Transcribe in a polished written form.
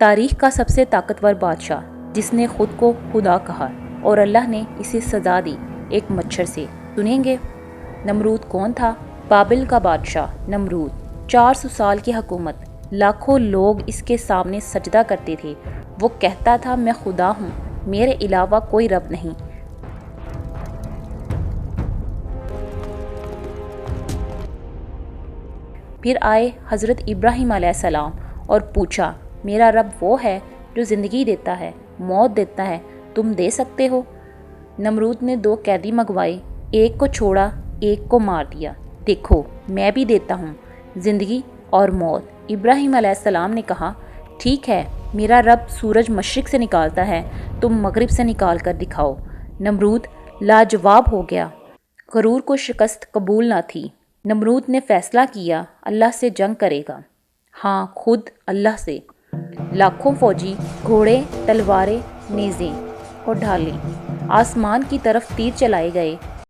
تاریخ کا سب سے طاقتور بادشاہ جس نے خود کو خدا کہا اور اللہ نے اسے سزا دی ایک مچھر سے، سنیں گے؟ نمرود کون تھا؟ بابل کا بادشاہ نمرود، 400 سال کی حکومت، لاکھوں لوگ اس کے سامنے سجدہ کرتے تھے۔ وہ کہتا تھا میں خدا ہوں، میرے علاوہ کوئی رب نہیں۔ پھر آئے حضرت ابراہیم علیہ السلام اور پوچھا، میرا رب وہ ہے جو زندگی دیتا ہے، موت دیتا ہے، تم دے سکتے ہو؟ نمرود نے 2 قیدی منگوائے، ایک کو چھوڑا، ایک کو مار دیا۔ دیکھو میں بھی دیتا ہوں زندگی اور موت۔ ابراہیم علیہ السلام نے کہا، ٹھیک ہے، میرا رب سورج مشرق سے نکالتا ہے، تم مغرب سے نکال کر دکھاؤ۔ نمرود لاجواب ہو گیا۔ غرور کو شکست قبول نہ تھی۔ نمرود نے فیصلہ کیا اللہ سے جنگ کرے گا، ہاں خود اللہ سے۔ لاکھوں فوجی، گھوڑے، تلواریں، نیزیں اور ڈھالیں، آسمان کی طرف تیر چلائے گئے